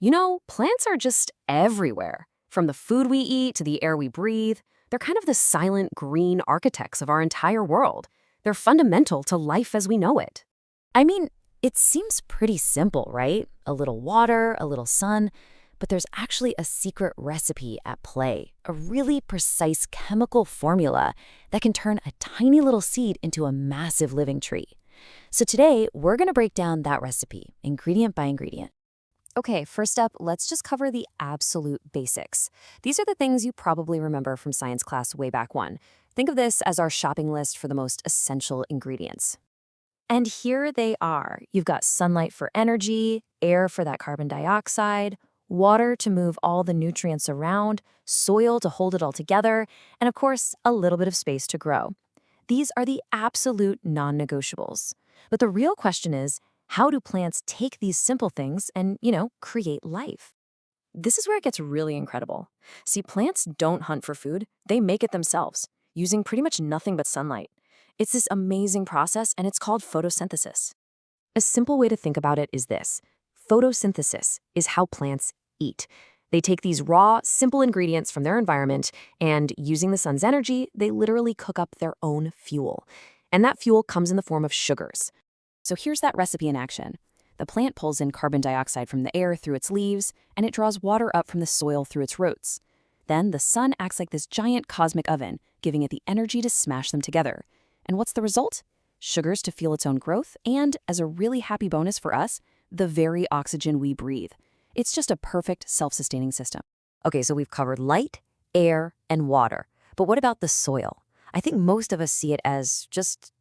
Plants are just everywhere. From the food we eat to the air we breathe, they're kind of the silent green architects of our entire world. They're fundamental to life as we know it. I mean, it seems pretty simple, right? A little water, a little sun, but there's actually a secret recipe at play, a really precise chemical formula that can turn a tiny little seed into a massive living tree. So today, we're going to break down that recipe, ingredient by ingredient. Okay, first up, let's just cover the absolute basics. These are the things you probably remember from science class way back when. Think of this as our shopping list for the most essential ingredients. And here they are. You've got sunlight for energy, air for that carbon dioxide, water to move all the nutrients around, soil to hold it all together, and of course, a little bit of space to grow. These are the absolute non-negotiables. But the real question is, how do plants take these simple things and, create life? This is where it gets really incredible. See, plants don't hunt for food, they make it themselves, using pretty much nothing but sunlight. It's this amazing process, and it's called photosynthesis. A simple way to think about it is this. Photosynthesis is how plants eat. They take these raw, simple ingredients from their environment, and using the sun's energy, they literally cook up their own fuel. And that fuel comes in the form of sugars. So here's that recipe in action. The plant pulls in carbon dioxide from the air through its leaves, and it draws water up from the soil through its roots. Then the sun acts like this giant cosmic oven, giving it the energy to smash them together. And what's the result? Sugars to fuel its own growth, and, as a really happy bonus for us, the very oxygen we breathe. It's just a perfect self-sustaining system. Okay, so we've covered light, air, and water. But what about the soil? I think most of us see it as just,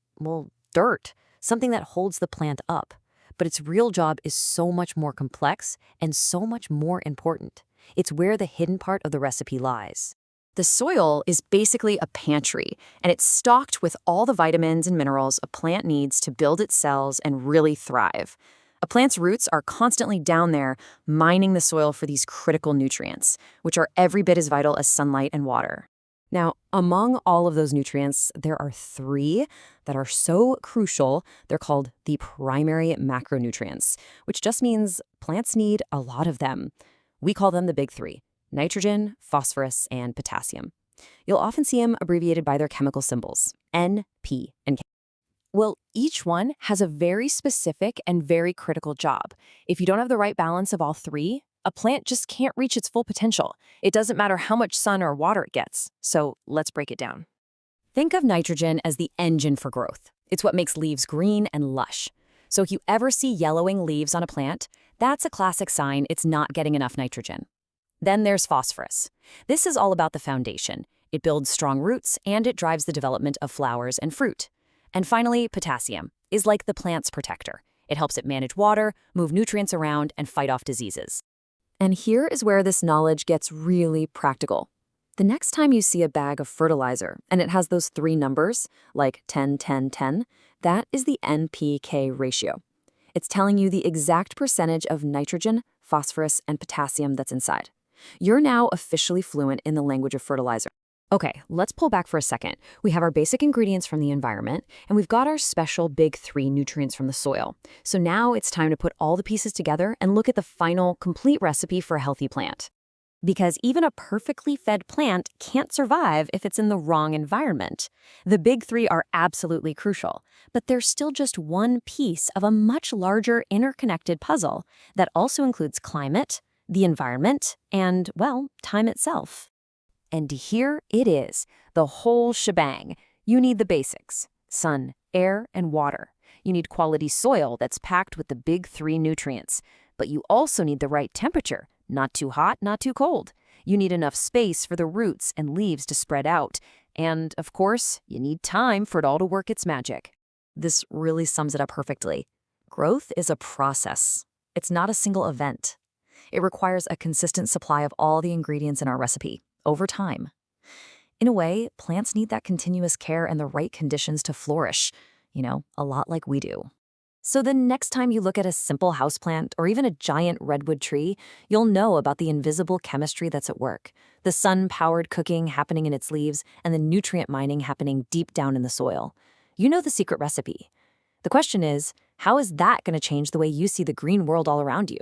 dirt, something that holds the plant up. But its real job is so much more complex and so much more important. It's where the hidden part of the recipe lies. The soil is basically a pantry, and it's stocked with all the vitamins and minerals a plant needs to build its cells and really thrive. A plant's roots are constantly down there mining the soil for these critical nutrients, which are every bit as vital as sunlight and water. Now, among all of those nutrients, there are three that are so crucial, they're called the primary macronutrients, which just means plants need a lot of them. We call them the big three: nitrogen, phosphorus, and potassium. You'll often see them abbreviated by their chemical symbols, N, P, and K. Well, each one has a very specific and very critical job. If you don't have the right balance of all three, a plant just can't reach its full potential. It doesn't matter how much sun or water it gets. So let's break it down. Think of nitrogen as the engine for growth. It's what makes leaves green and lush. So if you ever see yellowing leaves on a plant, that's a classic sign it's not getting enough nitrogen. Then there's phosphorus. This is all about the foundation. It builds strong roots, and it drives the development of flowers and fruit. And finally, potassium is like the plant's protector. It helps it manage water, move nutrients around, and fight off diseases. And here is where this knowledge gets really practical. The next time you see a bag of fertilizer and it has those three numbers, like 10, 10, 10, that is the NPK ratio. It's telling you the exact percentage of nitrogen, phosphorus, and potassium that's inside. You're now officially fluent in the language of fertilizer. Okay, let's pull back for a second. We have our basic ingredients from the environment, and we've got our special big three nutrients from the soil. So now it's time to put all the pieces together and look at the final, complete recipe for a healthy plant. Because even a perfectly fed plant can't survive if it's in the wrong environment. The big three are absolutely crucial, but they're still just one piece of a much larger interconnected puzzle that also includes climate, the environment, and, time itself. And here it is, the whole shebang. You need the basics: sun, air, and water. You need quality soil that's packed with the big three nutrients. But you also need the right temperature, not too hot, not too cold. You need enough space for the roots and leaves to spread out. And, of course, you need time for it all to work its magic. This really sums it up perfectly. Growth is a process. It's not a single event. It requires a consistent supply of all the ingredients in our recipe, over time. In a way, plants need that continuous care and the right conditions to flourish, a lot like we do. So the next time you look at a simple houseplant or even a giant redwood tree, you'll know about the invisible chemistry that's at work, the sun-powered cooking happening in its leaves, and the nutrient mining happening deep down in the soil. You know the secret recipe. The question is, how is that going to change the way you see the green world all around you?